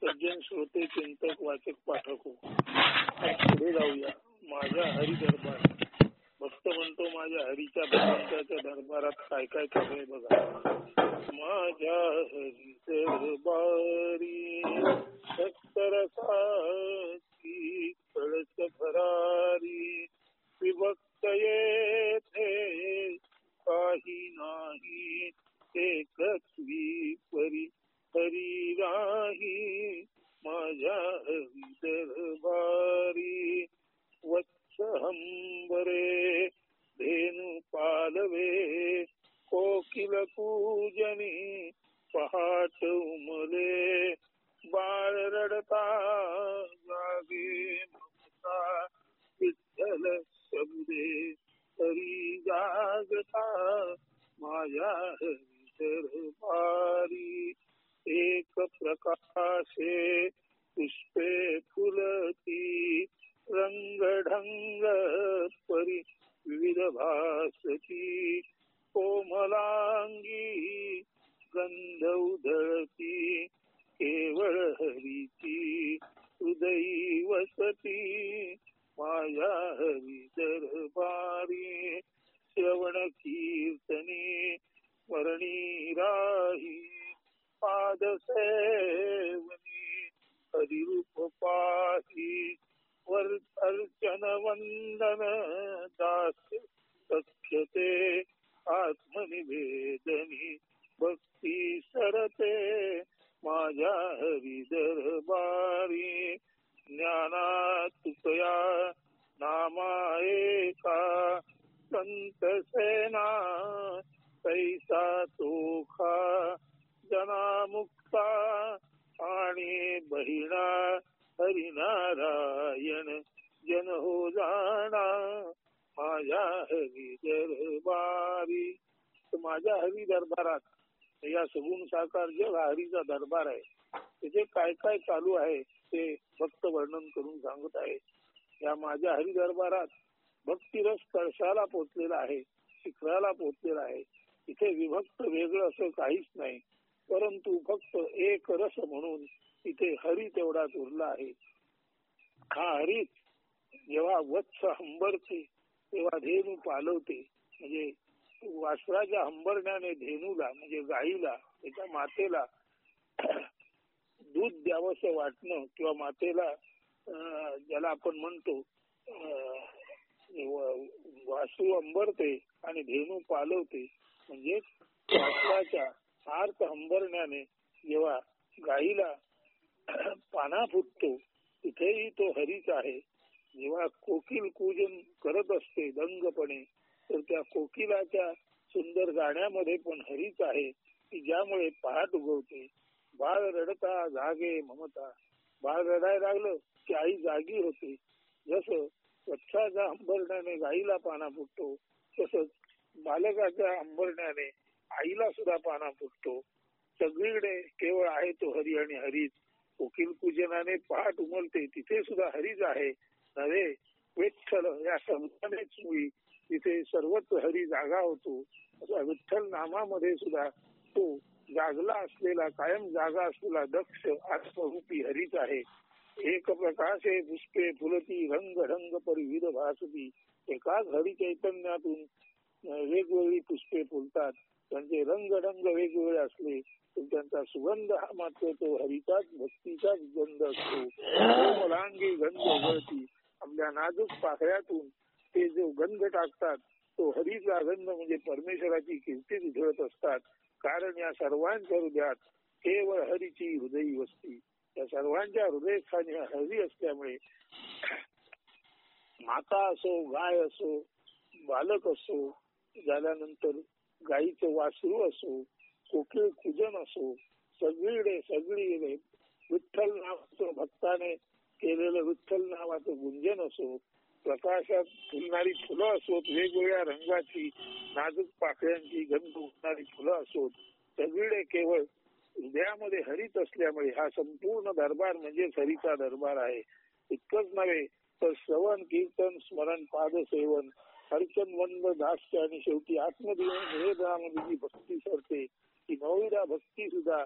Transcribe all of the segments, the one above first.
सज्जन श्रोते चिंतक वाचक पाठक हो. पुढे जाऊया. माझ्या हरी दरबार. भक्त म्हणतो माझ्या हरीच्या भगवंताच्या दरबारात काय काय चालू आहे बघा. माझ्या हरी दरबारी रसाची कळस भरारी विभक्त येथे काही नाही एकत्वी परी हरी राही. माझ्या हरी दरबारी वत्स हंबरे धेनु पालवे कोकिल पूजनी पहाट उमले बाळ रडता जागे ममता विठ्ठल शब्दे हरी जागता. माझ्या हरी दरबारी एक प्रकाशे पुष्पे फुलती रंग ढंग परी विविध भासती कोमलांगी गंध उधळती केवळ हरीची हृदयी वसती. माझ्या हरी दरबारी श्रवण कीर्तनी स्मरणी राही पाद सेवनी हरिरूप पाही अर्चन वंदन दास सख्यते आत्मनिवेदनी भक्ती सरते. माझ्या हरी दरबारी ज्ञाना तुकया नामा एका संत सेना कैसा तोखा जना मुक्ता आणि बहिणा हरिनारायण जन हो जाणा. माझ्या हरी दरबारी. माझ्या हरी दरबारात या सगुण साकार जग हरीचा दरबार आहे. त्याचे काय काय चालू आहे ते भक्त वर्णन करून सांगत आहे. या माझ्या हरी दरबारात भक्तिरस कळशाला पोचलेला आहे, शिखराला पोचलेला आहे. इथे विभक्त वेगळं असं काहीच नाही, परंतु फक्त एक रस म्हणून इथे हरी तेवढाच उरला आहे. हा हरीच जेव्हा वत्स हंबरते तेव्हा धेनू पालवते. म्हणजे वासराच्या हंबरण्याने धेनूला म्हणजे गाईला त्याच्या मातेला दूध द्यावंसं वाटणं किंवा मातेला ज्याला आपण म्हणतो वासरू अंबरते आणि धेनू पालवते. म्हणजे वासराच्या आर्त हंबरण्याने जेव्हा गाईला पाना फुटतो तिथेही तो हरीच आहे. जेव्हा कोकिल कूजन करत असते दंगपणे तर त्या कोकिलाच्या सुंदर गाण्यामध्ये पण हरीच आहे की ज्यामुळे पहाट उगवते. बाळ रडता जागे ममता. बाळ रडायला लागलं की आई जागी होते. जसं वत्साच्या अंबरण्याने गाईला पाना फुटतो तसंच बालकाच्या अंबरण्याने आईला सुद्धा पाना फुटतो. सगळीकडे केवळ आहे तो हरी आणि हरीच. कोकिल पूजनाने पहाट उमलते तिथे सुद्धा हरीच आहे नव्हे. विठ्ठल या शब्दानेच मुळी तिथे सर्वच हरी जागा होतो. असा विठ्ठल नामामध्ये सुद्धा तो जागला असलेला कायम जागा असलेला दक्ष आत्मरूपी हरीच आहे. एक प्रकाशे पुष्पे फुलती रंग ढंग परिविध भासती. एकाच हरी चैतन्यातून वेगवेगळी पुष्पे फुलतात. त्यांचे रंगढंग वेगवेगळे असले तर त्यांचा सुगंध हा मात्र तो हरीचाच भक्तीचाच गंध असतो. कोमलांगी गंध उगळती. आपल्या नाजूक पाकळ्यातून ते जो गंध टाकतात तो हरीचा गंध म्हणजे परमेश्वराची कीर्ती उधळत असतात. कारण या सर्वांच्या हृदयात केवळ हरीची हृदयी वसती. या सर्वांच्या हृदयस्थानी हरी असल्यामुळे माता असो गाय असो बालक असो झाल्यानंतर गाईचं वासरू असो कोकिळ पूजन असो सगळीकडे विठ्ठल नावाचं भक्ताने केलेलं विठ्ठल नावाचं गुंजन असो प्रकाशात फुलणारी फुलं असोत वेगवेगळ्या रंगाची नाजूक पाकळ्यांची गंध उठणारी फुलं असोत सगळीकडे केवळ हृदयामध्ये हरीच असल्यामुळे हा संपूर्ण दरबार म्हणजे हरीचा दरबार आहे. इतकंच नव्हे तर श्रवण कीर्तन स्मरण पादसेवन अर्चन वंद दास्य आणि शेवटी आत्मनिवेदनामध्ये जी भक्ती सरते ती नवविधा भक्ती सुद्धा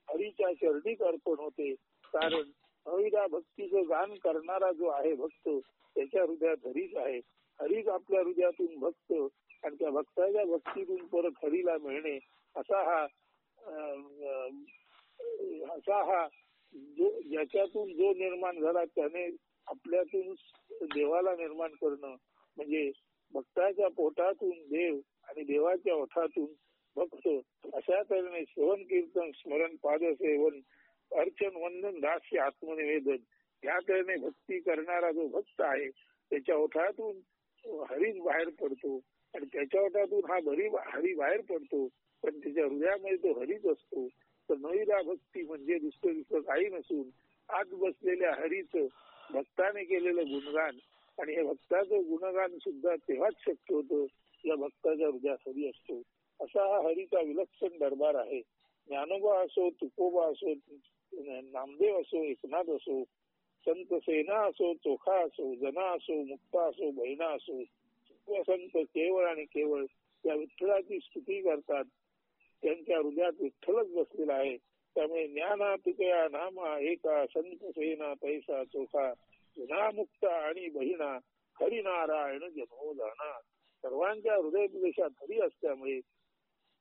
हरीच्या चरणी अर्पण होते. कारण अविदा भक्तीचं गान करणारा जो आहे भक्त त्याच्या हृदयात हरीच आहे. हरीच आपल्या हृदयातून भक्त आणि त्या भक्ताच्या भक्तीतून परत हरीला मिळणे असा हा जो ज्याच्यातून जो निर्माण झाला त्याने आपल्यातून देवाला निर्माण करणं म्हणजे भक्ताच्या पोटातून देव आणि देवाच्या ओठातून भक्त अशा तऱ्हेने सेवन कीर्तन स्मरण पादसेवन अर्चन वंदन दास्य आत्मनिवेदन या तऱ्हेने भक्ती करणारा जो भक्त आहे त्याच्या ओठातून हरीच बाहेर पडतो आणि त्याच्या ओठातून हा हरी बाहेर पडतो पण त्याच्या हृदयामध्ये तो हरीच असतो. तर नविदा भक्ती म्हणजे दुसरं काही नसून आत बसलेल्या हरीचं भक्ताने केलेलं गुणगान आणि हे भक्ताचं गुणगान सुद्धा तेव्हाच शक्य होतं या भक्ताच्या हृदयात हरी असतो. असा हा हरीचा विलक्षण दरबार आहे. ज्ञानोबा असो, तुकोबा असो, नामदेव असो, एकनाथ असो, संत सेना असो, चोखा असो, जना असो, मुक्ता असो, बहिणा असो, संत केवळ आणि केवळ या विठ्ठलाची स्तुती करतात. त्यांच्या हृदयात विठ्ठलच बसलेला आहे. त्यामुळे ज्ञाना तुकया नामा एका संत सेना पैसा चोखा जना मुक्ता आणि बहिणा हरिनारायण जनोदाना. सर्वांच्या हृदय प्रदेशात हरी असल्यामुळे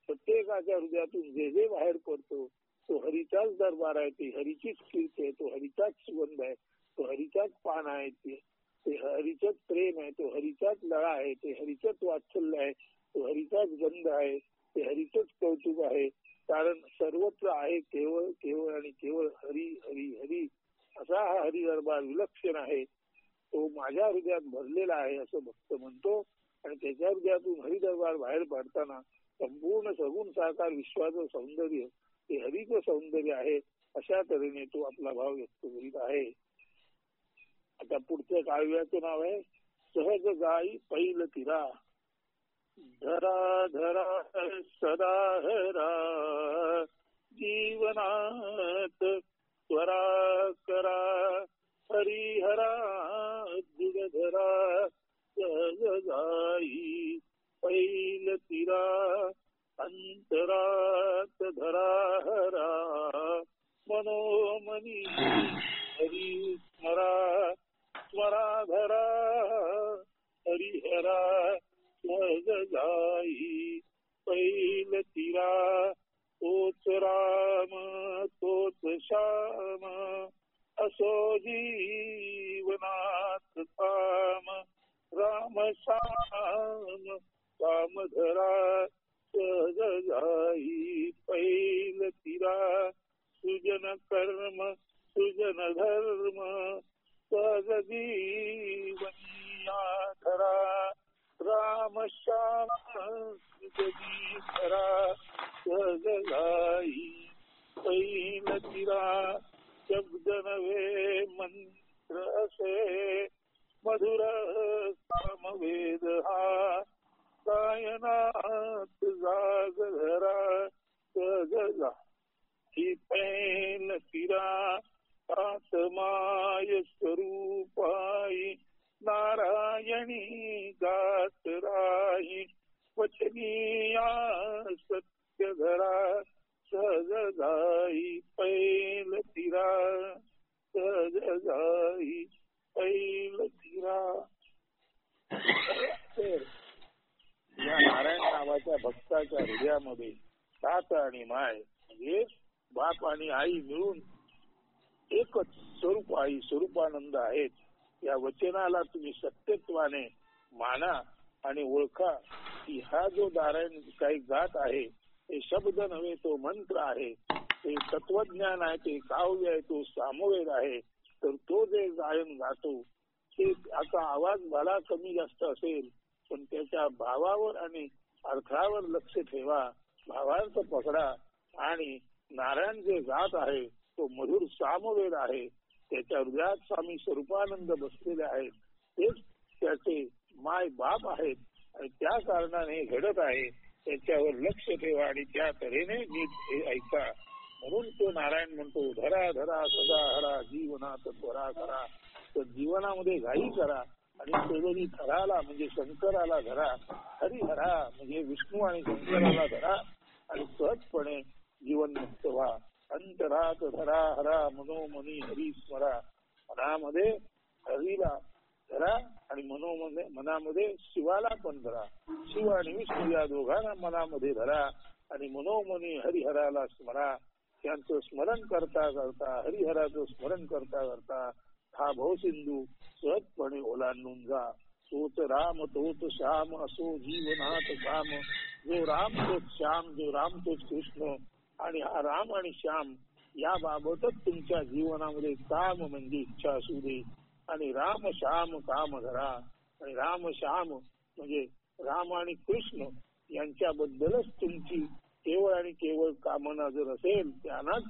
प्रत्येकाच्या हृदयातून जे जे बाहेर पडतो तो हरीचाच दरबार आहे. ती हरीचीच कीर्ती आहे, तो हरीचाच सुगंध आहे, तो हरीचाच पान आहे, ते हरीचंच प्रेम आहे, तो हरीचाच लळा आहे, ते हरीचंच वात्सल्य आहे, तो हरीचाच गंध आहे, ते हरीचंच कौतुक आहे. कारण सर्वत्र आहे केवळ केवळ आणि केवळ हरी हरी हरी. असा हा हरी दरबार विलक्षण आहे. तो माझ्या हृदयात भरलेला आहे असं भक्त म्हणतो आणि त्याच्या हृदयातून हरी दरबार बाहेर पडताना संपूर्ण सगुण साकार विश्वाचं सौंदर्य हे हरीचं सौंदर्य आहे अशा तऱ्हेने तो आपला भाव व्यक्त करीत आहे. आता पुढचं काव्याचं नाव आहे सहज गाई पैल तिरा. धरा धरा सदा हरा जीवनात स्वरा करा हरिहरा दिगधरा सहज गाई पैल तिरा अंतरात धरा हरा मनोमनी हरी स्मरा स्मरा धरा हरिहरा सहज गाई पैल तिरा. तोच राम तोच श्याम असो जीवनात काम राम श्याम काम धरा सहज गाई पैल तिरा. सुजन कर्म सुजन धर्म सहज जीवनिया धरा राम श्याम जगी धरा सहज गाई पैल तिरा. शब्द नव्हे मंत्र असे मधुर सामवेद हा गायनात जाग धरा सहज गाई पैल तिरा. आत्माय स्वरूपाई नारायणी गात राही वचनीया सत्य धरा सहज गाई पैल तिरा सहज गाई पैल तिरा. या नारायण नावाच्या भक्ताच्या हृदयामध्ये तात आणि माय म्हणजे बाप आणि आई मिळून एकच स्वरूप आई स्वरूपानंद आहेत. या वचनाला तुम्ही सत्यत्वाने माना आणि ओळखा की हा जो नारायण काही गात आहे ते शब्द नव्हे तो मंत्र आहे, ते तत्वज्ञान आहे, ते काव्य आहे, तो सामवेद आहे. तर तो जे गायन गातो ते आता आवाज भला कमी जास्त असेल पण त्याच्या भावावर आणि अर्थावर लक्ष ठेवा, भावार्थ पकडा आणि नारायण जे गात आहे तो मधुर सामवेद आहे. त्याच्या हृदयात स्वामी स्वरूपानंद बसलेले आहेत, तेच त्याचे माय बाप आहेत आणि त्या कारणाने घडत आहे. त्याच्यावर लक्ष ठेवा आणि त्या तऱ्हेने नीट हे ऐका. म्हणून तो नारायण म्हणतो धरा धरा सदा हरा जीवनात त्वरा करा. तर जीवनामध्ये घाई करा आणि सोडोनी धराला म्हणजे शंकराला धरा, हरिहरा म्हणजे विष्णू आणि शंकराला धरा आणि सहजपणे जीवन मुक्त व्हा अंतरात धरा हरा मनोमनी हरी स्मरा. मनामध्ये हरीला धरा आणि मनामध्ये शिवाला पण धरा. शिव आणि विष्णू या दोघांना मनामध्ये धरा आणि मनोमनी हरिहराला स्मरा. त्यांचं स्मरण करता करता हरिहराचं स्मरण करता करता हा भवसिंधू सहजपणे ओलांडून जा. तोच राम तोच श्याम असो जीवनात काम. जो राम तोच श्याम, जो राम तोच कृष्ण. आणि हा राम आणि श्याम याबाबतच तुमच्या जीवनामध्ये काम म्हणजे इच्छा असू दे. आणि राम श्याम काम धरा. आणि राम श्याम म्हणजे राम आणि कृष्ण यांच्याबद्दलच तुमची केवळ आणि केवळ कामना जर असेल, त्यांनाच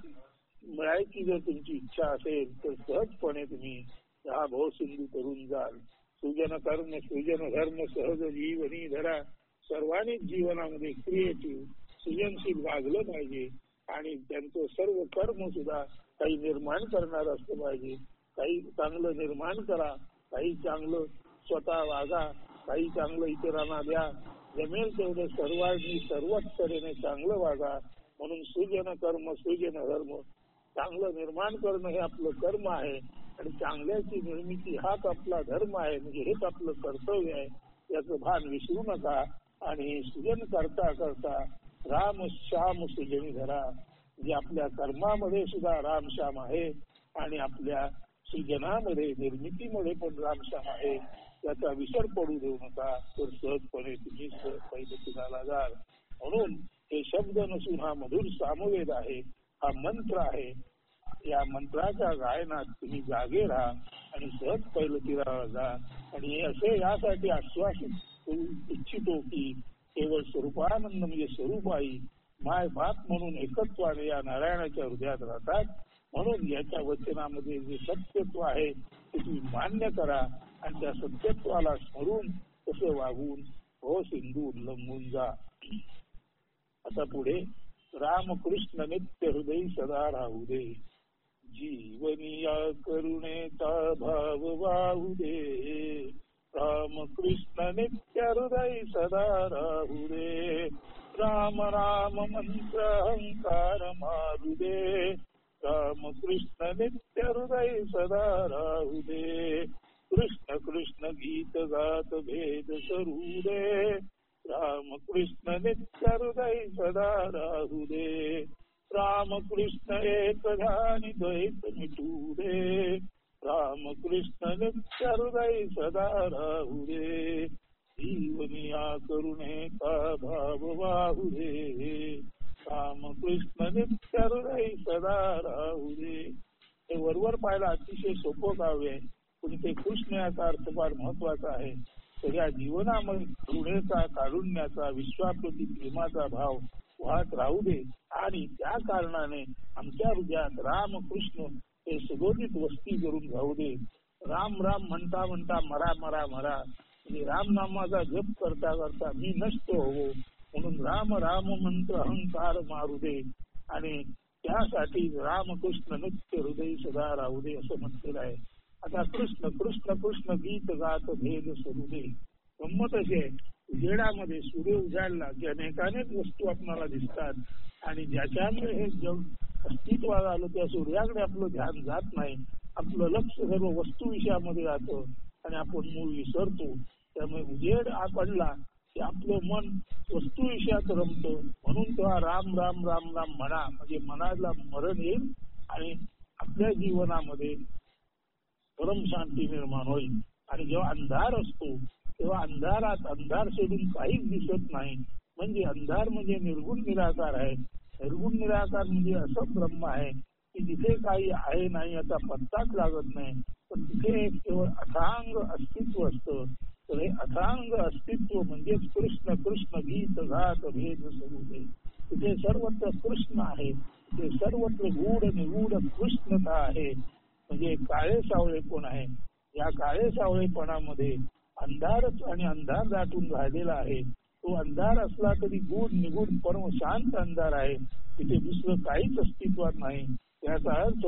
मिळायची जर तुमची इच्छा असेल तर सहजपणे तुम्ही हा भवसिंधू करून जाल. सुजन कर्म सृजन धर्म सहज जीवनी धरा. सर्वांनीच जीवनामध्ये क्रिएटिव्ह सृजनशील वागलं पाहिजे आणि त्यांचं सर्व कर्म सुद्धा काही निर्माण करणार असलं पाहिजे. काही चांगलं निर्माण करा, काही चांगलं स्वतः वागा, काही चांगलं इतरांना द्या. जमेल तेवढं सर्वांनी सर्वच तऱ्हेने चांगलं वागा. म्हणून सृजन कर्म सृजन धर्म, चांगलं निर्माण करणं हे आपलं कर्म आहे आणि चांगल्याची निर्मिती हाच आपला धर्म आहे. म्हणजे हेच आपलं कर्तव्य आहे, याचं भान विसरू नका. आणि सृजन करता करता राम श्याम सृजनी धरा. म्हणजे आपल्या कर्मामध्ये सुद्धा राम श्याम आहे आणि आपल्या सृजनामध्ये निर्मितीमध्ये पण राम श्याम आहे. याचा विसर पडू देऊ नका, तर सहजपणे तुम्ही पैलतीला जाल. म्हणून हे शब्द नसून हा मधुर सामवेद आहे, हा मंत्र आहे. या मंत्राच्या गायनात तुम्ही जागे राहा आणि सहज पैलतीला जा. आणि असे यासाठी आश्वासित करू इच्छितो की केवळ स्वरूपानंद म्हणजे स्वरूपाई माय बाप म्हणून एकत्वाने या नारायणाच्या हृदयात राहतात. म्हणून याच्या वचनामध्ये जे सत्यत्व आहे ते तुम्ही मान्य करा आणि त्या सत्यत्वाला स्मरून तसं वागून हो सिंधू उल्लंघून जा. आता पुढे रामकृष्ण नित्य हृदय सदा राहू दे. जीवनी या करुणेचा भाव वाहू दे. रामकृष्ण नित्य हृदय सदा राहू दे. राम राम मंत्र अहंकार मारू दे. रामकृष्ण नित्य हृदय सदा राहू दे. कृष्ण कृष्ण गीत गात भेद सरू दे. रामकृष्ण नित्य हृदय सदा राहू दे. रामकृष्ण एक ध्यानी द्वैत मिटू दे. रामकृष्ण नित्य हृदय सदा राहू दे. जीवनी या करुणेचा भाव वाहू दे. रामकृष्ण नित्य हृदय सदा राहू दे. हे वरवर पाहायला अतिशय सोपं काव्य आहे, पण ते कृष्ण याचा अर्थ फार महत्वाचा आहे. सगळ्या जीवनामध्ये करुणेचा कारुण्याचा विश्वाप्रती प्रेमाचा भाव वाहत राहू दे. आणि त्या कारणाने आमच्या हृदयात रामकृष्ण हे सुबोधित वस्ती करून राहू दे. राम राम म्हणता म्हणता मरा मरा मरा, म्हणजे राम नामाचा जप करता करता मी नष्ट होवो म्हणून राम राम मंत्र अहंकार मारू दे. आणि त्यासाठी रामकृष्ण नित्य हृदय सदा राहू दे असं म्हटलेलं आहे. आता कृष्ण कृष्ण कृष्ण गीत गात भेद सरू दे. गंमत अशी आहे, उजेडामध्ये सूर्य उजाडला की अनेकानेक वस्तू आपल्याला दिसतात आणि ज्याच्यामुळे हे जग अस्तित्वात आलं त्या सूर्याकडे आपलं ध्यान जात नाही. आपलं लक्ष सर्व वस्तू विषयामध्ये राहतं आणि आपण मूळ विसरतो. त्यामुळे उजेड पडला की आपलं मन वस्तू विषयात रमतं. म्हणून तेव्हा राम राम राम राम म्हणा, म्हणजे मनाला मरण येईल आणि आपल्या जीवनामध्ये परम शांती निर्माण होईल. आणि जेव्हा अंधार असतो तेव्हा अंधारात अंधार सोडून काहीच दिसत नाही. म्हणजे अंधार म्हणजे निर्गुण निराकार आहे. निर्गुण निराकार म्हणजे असं ब्रह्म आहे की जिथे काही आहे नाही याचा पत्ताच लागत नाही, पण तिथे केवळ अथांग अस्तित्व असतं. तर हे अथांग अस्तित्व म्हणजेच कृष्ण कृष्ण गीत घात भेद सरू दे. तिथे सर्वत्र कृष्ण आहे, तिथे सर्वत्र गूढ निगूढ कृष्णता आहे. म्हणजे काळे सावळे कोण आहे, या काळे सावळेपणामध्ये अंधारच आणि अंधार दाटून राहिलेला आहे. तो अंधार असला तरी गूढ निगूढ परम शांत अंधार आहे, तिथे दुसरं काहीच अस्तित्वात नाही. याचा अर्थ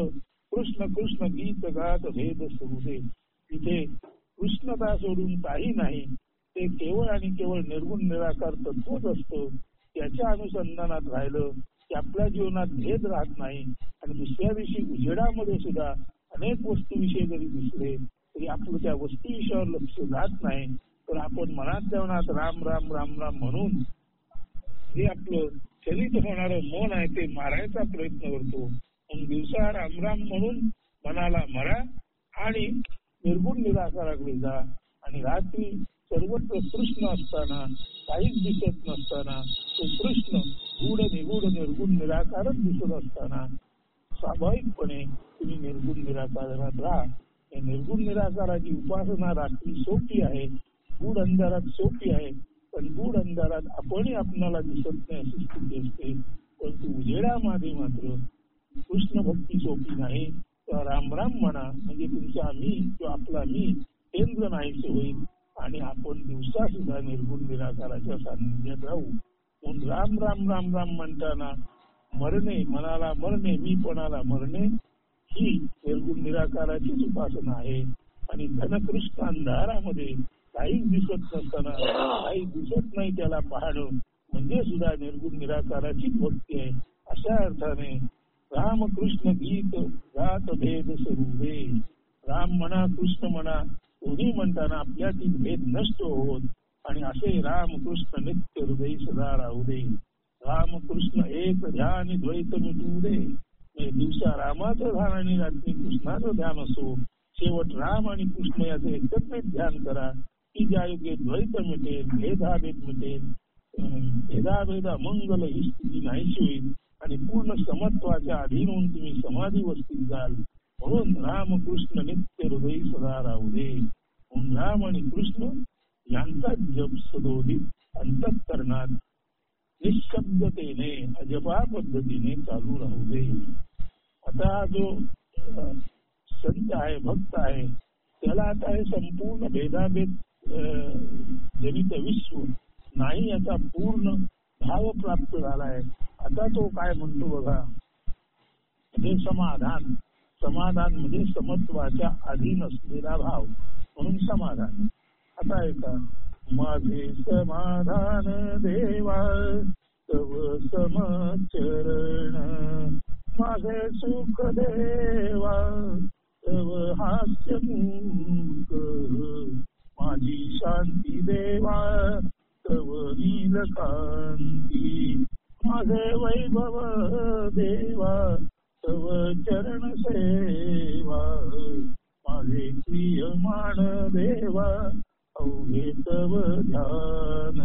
कृष्ण कृष्ण गीत गात भेद सरू दे. तिथे कृष्णता सोडून काही नाही, ते केवळ आणि केवळ निर्गुण निराकार तत्वच असतं. त्याच्या अनुसंधानात राहिलं की आपल्या जीवनात भेद राहत नाही आणि दुसऱ्या दिवशी उजेडामध्ये सुद्धा अनेक वस्तूविषयी जरी दिसले तरी आपलं त्या वस्तूविषयावर लक्ष जात नाही, तर आपण मनातल्या मनात राम राम राम राम म्हणून जे आपलं चलित होणारं मन आहे ते मारायचा प्रयत्न करतो. दिवसा राम राम म्हणून मनाला मरा आणि निर्गुण निराकाराकडे जा. आणि रात्री सर्वत्र कृष्ण असताना, काहीच दिसत नसताना, तो कृष्ण गूढ निगूढ निर्गुण निराकारच दिसत असताना स्वाभाविकपणे तुम्ही निर्गुण निराकारात राहा. निर्गुण निराकाराची उपासना रात्री सोपी आहे, गूढ अंधारात सोपी आहे, पण गूढ अंधारात आपणही आपणाला दिसत नाही अशी स्थिती असते. परंतु उजेडामध्ये मात्र कृष्ण भक्ती सोपी नाही. राम राम म्हणा म्हणजे तुमचा मी किंवा आपला मी केंद्र नाहीसे होईल आणि आपण दिवसा सुद्धा निर्गुण निराकाराच्या सान्निध्यात राहू. म्हणून राम राम राम राम म्हणताना मरणे, मनाला मरणे, मीपणाला मरणे ही निर्गुण निराकाराचीच उपासना आहे. आणि घनकृष्ण अंधारामध्ये काहीच दिसत नसताना काही दिसत नाही त्याला पाहणं म्हणजे सुद्धा निर्गुण निराकाराचीच भक्ती आहे. अशा अर्थाने रामकृष्ण गीत गात भेद स्वरूपे, राम म्हणा कृष्ण म्हणा दोन्ही म्हणताना आपल्यातील भेद नष्ट होत आणि असे रामकृष्ण नित्य हृदय सदा राहू दे. रामकृष्ण एक ध्यान द्वैत मिटू दे. दिवसा रामाचं ध्यान आणि रात्री कृष्णाचं ध्यान असो, शेवट राम आणि कृष्ण याचं एकत्रित ध्यान करा की ज्या योगे द्वैत मिटेल, भेदाभेद मिटेल, भेदाभेदा मंगल ही स्थिती नाहीशी होईल आणि पूर्ण समत्वाच्या अधीन होऊन तुम्ही समाधी वस्तीत जाल. म्हणून रामकृष्ण नित्य हृदय सदा राहू दे. म्हणून राम आणि कृष्ण यांचा जप सदोदित अंतःकरणात निशब्दतेने अजपा पद्धतीने चालू राहू दे. आता जो संत आहे, भक्त आहे, त्याला आता हे संपूर्ण भेदाभेद जनित विश्व नाही याचा पूर्ण भाव प्राप्त झालाय. आता तो काय म्हणतो बघा, हे समाधान. समाधान म्हणजे समत्वाच्या अधीन असलेला भाव म्हणून समाधान. आता ऐका, माझे समाधान देवा तव समचरण, माझे सुख देवा तव हास्य मुख, माझी शांती देवा तव नीलकांती, माझे वैभव देवा तव चरण सेवा, माझे प्रियमान देवा अवघे तव ध्यान,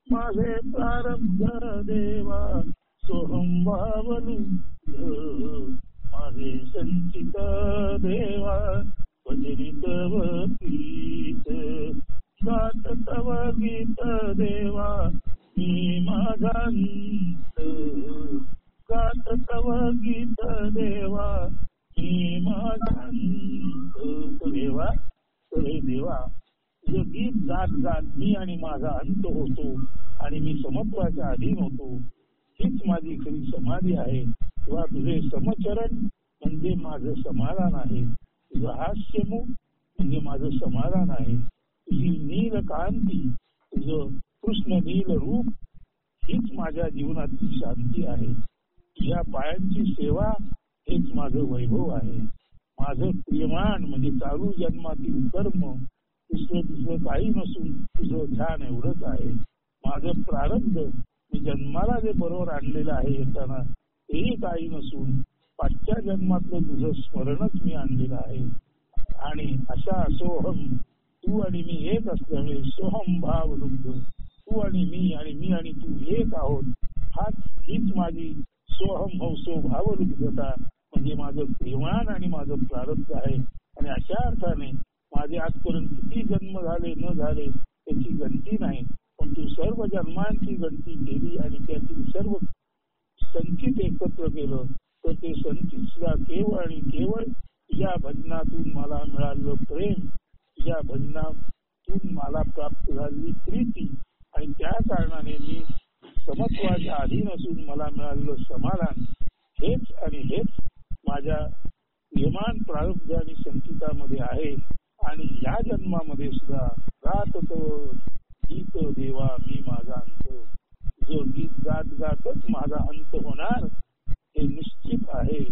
माझे प्रारब्ध देवा सोहम भावलुब्ध, माझे संचित देवा भजनी तव प्रीत, गात तव गीत देवा मी माझा नीत, गात तव गीत देवा मी माझा नीत. देवा हे देवा, तुझं गीत गात गात मी आणि माझा अंत होतो आणि मी समत्वाच्या अधीन होतो. हीच माझी खरी समाधी आहे. किंवा तुझे समचरण म्हणजे माझं समाधान आहे. तुझं हास्यमुख म्हणजे माझं समाधान आहे. तुझी नील कांती, तुझं कृष्ण नील रूप हीच माझ्या जीवनातली शांती आहे. तुझ्या पायांची सेवा हेच माझं वैभव आहे. माझं प्रियमान म्हणजे चालू जन्मातील कर्म दुसरं काही नसून तुझं ध्यान एवढंच आहे. माझं प्रारब्ध मी जन्माला जे बरोबर आणलेलं आहे येताना तेही काही नसून पाचच्या जन्मातलं तुझं स्मरणच मी आणलेलं आहे. आणि अशा सोहम, तू आणि मी एक असल्यामुळे सोहम भाव लुब्ध, तू आणि मी आणि तू एक आहोत. हीच माझी सोहम हौसो भावलुब्धता म्हणजे माझं प्रेमान आणि माझं प्रारब्ध आहे. आणि अशा अर्थाने माझे आजपर्यंत किती जन्म झाले न झाले त्याची गणती नाही, पण तू सर्व जन्मांची गणती केली आणि त्यातील सर्व संचित एकत्र केलं तर ते संचित सुद्धा केवळ आणि केवळ तुझ्या भजनातून मला मिळालेलं प्रेम, तुझ्या भजनातून मला प्राप्त झालेली प्रीती आणि त्या कारणाने मी समत्वाच्या अधीन असून मला मिळालेलं समाधान हेच आणि हेच माझ्या प्रेमान प्रारब्ध आणि संचितामध्ये आहे. आणि या जन्मामध्ये सुद्धा गात तो गीत देवा मी माझा अंत, जो गीत गात गातच माझा अंत होणार हे निश्चित आहे.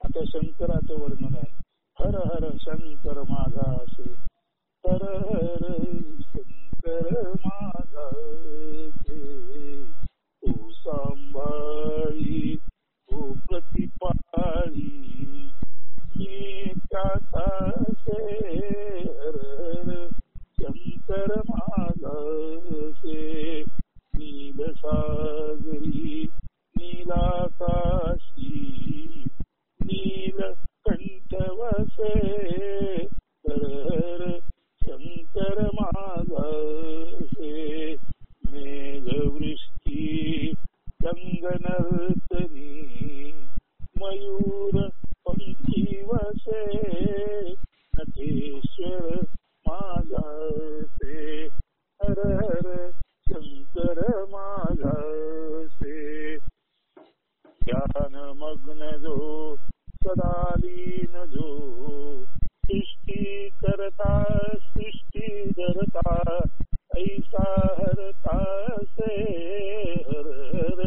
आता शंकराचं वर्णन आहे. हर हर शंकर माझा असे, हर हर शंकर माझा असे, तू सांभाळी तू प्रतिपाळी मी त्याचा असे, हर हर शंकर माझा असे, नील सागरी नीलाकाशी नील कंठवसे, हर हर शंकर माझा असे, मेघवृष्टी गंगनर्तनी मयूर पंखी वसे, नटेश्वर माझा असे, हर हर शंकर माझा असे, ध्यानमग्न जो सदालीन जो सृष्टी करता सृष्टी धरता ऐसा हरता से, हर हर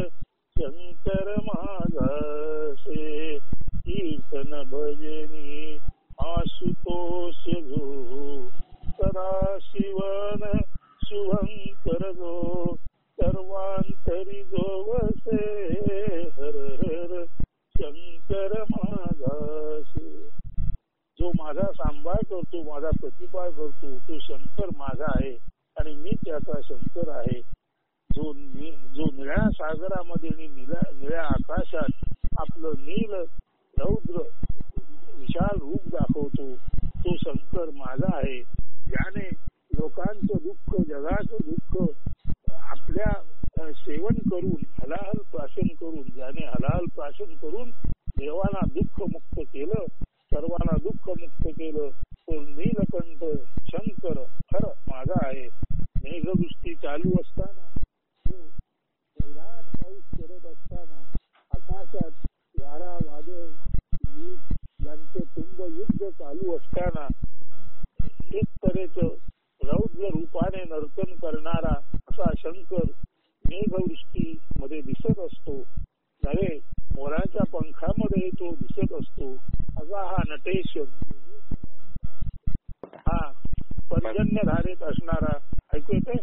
शंकर माझा से, कीर्तन भजनी आशुतोष जो सदा शिवन शुभंकर जो सर्वांतरी जो वसे, हर हर शंकर माझा से, जो माझा सांभाळ करतो माझा प्रतिपाळ करतो तो शंकर माझा आहे आणि मी त्याचा शंकर आहे. जो निळ्या सागरामध्ये आणि निळ्या आकाशात आपलं नील रौद्र विशाल रूप दाखवतो तो शंकर माझा आहे. ज्याने लोकांचं दुःख जगाचं दुःख आपल्या सेवन करून हलाहल प्राशन करून ज्याने हलाहल प्राशन करून देवाला दुःख मुक्त केलं सर्वांना दुःख मुक्त केलं तो नीलकंठ शंकर खरं माझा आहे. मेघवृष्टी चालू असताना विराट पाऊस करत असताना आकाशात वारा वादळ यांचं तुंब युद्ध चालू असताना एक तऱ्हेचं रौद्र रूपाने नर्तन करणारा असा शंकर मेघवृष्टी मध्ये दिसत असतो. नव्हे मोराच्या पंखामध्ये तो दिसत असतो. असा हा नटेश हा पर्जन्य धारेत असणारा ऐकू येते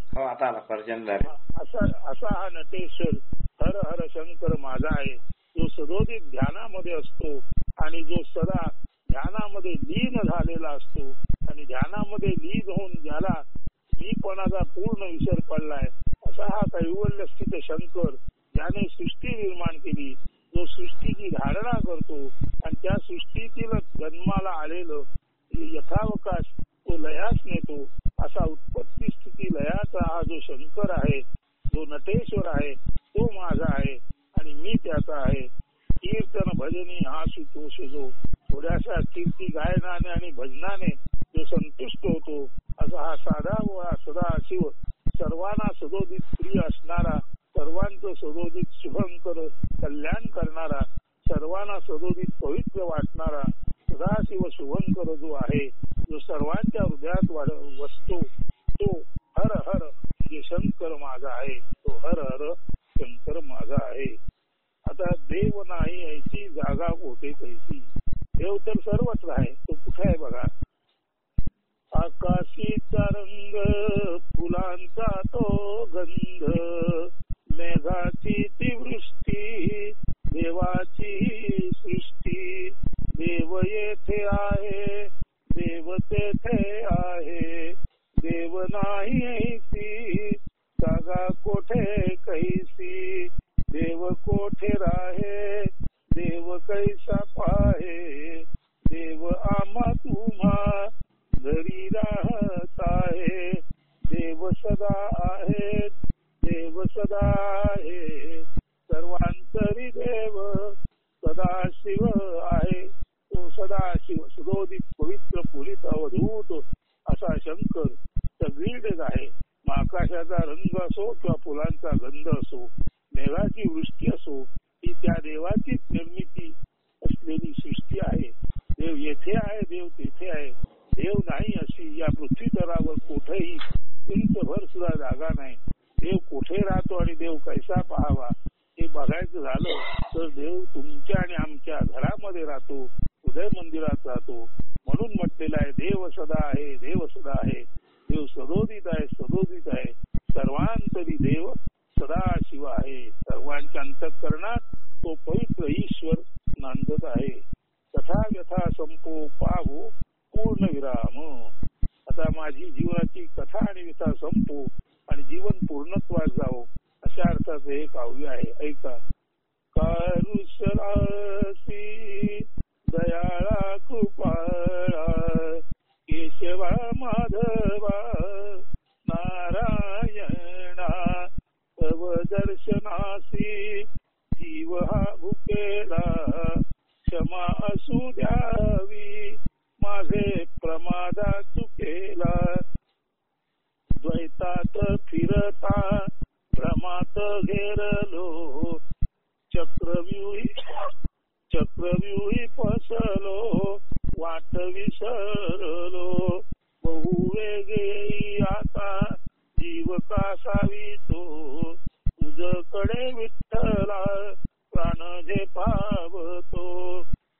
असा हा नटेश्वर हर हर शंकर माझा आहे. जो सदोदित ध्यानामध्ये असतो आणि जो सदा ध्यानामध्ये लीन झालेला असतो आणि ध्यानामध्ये लीन होऊन ज्याला मीपणाचा पूर्ण विसर पडलाय असा हा कैवल्य स्थित शंकर ज्याने सृष्टी निर्माण केली जो सृष्टीची धारणा करतो आणि त्या सृष्टीतील जन्माला आलेलं यथावकाश तो लयास नेतो असा उत्पत्ती स्थिती लयाचा हा जो शंकर आहे जो नटेश्वर आहे तो माझा आहे आणि मी त्याचा आहे. कीर्तन भजनी हा सुतोष जो थोड्याशा कीर्ती गायनाने आणि भजनाने जो संतुष्ट होतो असा हा साधा व सदा शिव सर्वांना सदोदित प्रिय असणारा सर्वांचं सदोदित शुभंकर कल्याण करणारा सर्वांना सदोदित पवित्र वाटणारा सदाशिव शुभंकर जो आहे जो सर्वांच्या हृदयात वसतो तो हर हर जे शंकर माझा आहे तो हर हर शंकर माझा आहे. आता देव नाही ऐसी जागा कोठे कैसी देव तर सर्वत्र आहे तो कुठे आहे बघा. आकाशीचा रंग फुलांचा तो गंध मेघाची ती वृष्टी देवाची सृष्टी देव येथे आहे देव तेथे आहे देव नाही ऐसी जागा कोठे कैसी देव कोठे राहे देव कैसा पाहे देव आम्हा तुम्हा घरी राहत आहे देव सदा आहे देव सदा आहे सर्वांतरी देव सदाशिव आहे तो सदाशिव सुदोदित पवित्र पुरित अवधूत असा शंकर सगळीकडेच आहे. मग आकाशाचा रंग असो किंवा फुलांचा गंध असो मेघाची वृष्टी असो ही त्या देवाचीच निर्मिती असलेली सृष्टी आहे. देव येथे आहे देव तेथे आहे देव नाही अशी या पृथ्वी तलावर कुठेही इंचभर सुद्धा जागा नाही. देव कुठे राहतो आणि देव कैसा पाहावा हे बघायचं झालं तर देव तुमच्या आणि आमच्या घरामध्ये राहतो, हृदय मंदिरात राहतो. म्हणून म्हटलेलं आहे देव सदा आहे, देव सदा आहे, देव सदोदित आहे, सदोदित आहे. सर्वांतरी देव सदा शिव आहे. सर्वांच्या अंतःकरणात तो पवित्र ईश्वर नांदत आहे. तथा व्यथा संपो पावो पूर्ण विराम. आता माझी जीवनाची कथा आणि व्यथा संपो आणि जीवन पूर्णत्वास जावो अशा अर्थाचं हे काव्य आहे. ऐका. कारुसरासी दयाळा कृपाळा केशवा माधवा नारायणा तव दर्शनासी जीव हा भुकेला क्षमा असू द्यावी माझे प्रमादा चुकेला. द्वैतात फिरता भ्रमात घेरलो चक्रव्यूही फसलो वाट विसरलो बहुवेगे आता जीव कासावितो तुझकडे विठ्ठला प्राण झेपावतो.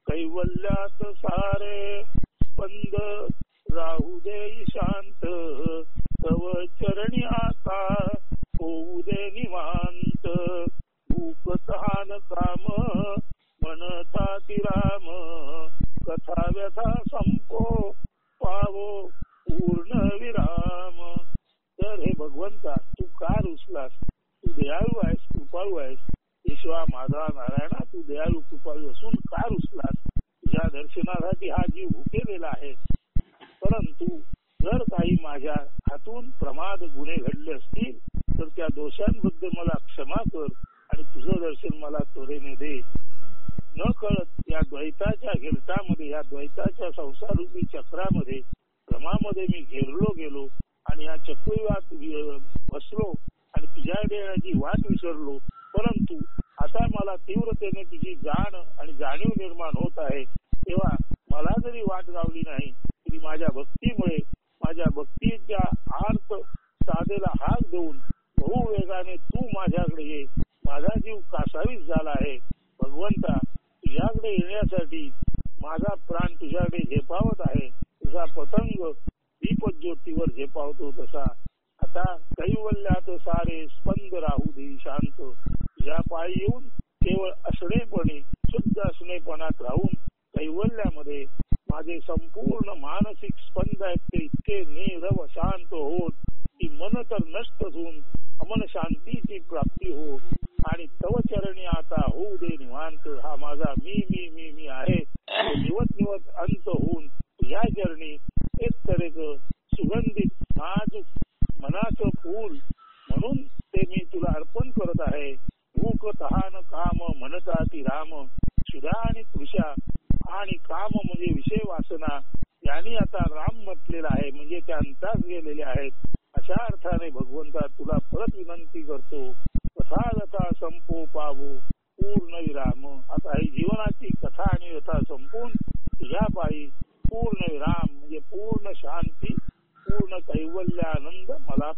कैवल्यात सारे स्पंद राहू दे शांत तव चरणी आता होऊ दे निवांत. भूक तहान काम म्हणता ती राम कथा व्यथा संपो पावो पूर्ण विराम. तर हे भगवंता तू का रुसलास? तू दयाळू आहेस, कृपाळू आहेस. ईश्वा माधवा नारायणा तू दयाळू कृपाळू असून का रुसलास? तुझ्या दर्शनासाठी हा जीव भुकेलेला आहे. परंतु जर काही माझ्या हातून प्रमाद गुन्हे घडले असतील तर त्या दोषांबद्दल मला क्षमा कर आणि तुझं दर्शन मला त्वरेने दे. न कळत या द्वैताच्या घेरटामध्ये, या द्वैताच्या संसारूपी चक्रामध्ये, भ्रमामध्ये मी घेरलो गेलो आणि या चक्रव्यूहात बसलो आणि तुझ्याकडे येण्याची वाट विसरलो. परंतु आता मला तीव्रतेने तुझी जाण आणि जाणीव निर्माण होत आहे. तेव्हा मला जरी वाट गावली नाही तरी माझ्या भक्तीमुळे, माझ्या भक्तीच्या आर्त साधेला हात देऊन बहुवेगाने तू माझ्याकडे ये. माझा जीव कासावीस झाला आहे. भगवंता तुझ्याकडे येण्यासाठी माझा प्राण तुझ्याकडे झेपावत आहे. तुझा पतंग दीपज्योतीवर झेपावतो तसा आता कैवल्यात सारे स्पंद राहू दे शांत. तुझ्या पायी येऊन केवळ असणेपणे, शुद्ध असणेपणात राहून कैवल्यामध्ये माझे संपूर्ण मानसिक स्पंद आहेत ते इतके नीरव शांत होत की मन तर नष्ट होऊन अमन शांतीची प्राप्ती हो आणि तव चरणी आता होऊ दे निवांत. हा माझा मी मी मी मी आहे निवत निवत अंत होऊन तुझ्या चरणी एक तऱ्हेचं सुगंधित नाजूक मनाचं फूल म्हणून ते मी तुला अर्पण करत आहे. भूक तहान काम म्हणता ती राम. क्षुधा आणि तृषा आणि काम म्हणजे विषय वासना यांनी आता राम म्हटलेला आहे, म्हणजे त्या अंतास गेलेले आहेत. अशा अर्थाने भगवंता तुला परत विनंती करतो. कथा व्यथा संपो पावो पूर्ण विराम. आता ही जीवनाची कथा आणि व्यथा संपून तुझ्या पायी पूर्ण विराम म्हणजे पूर्ण शांती, पूर्ण कैवल्यानंद मला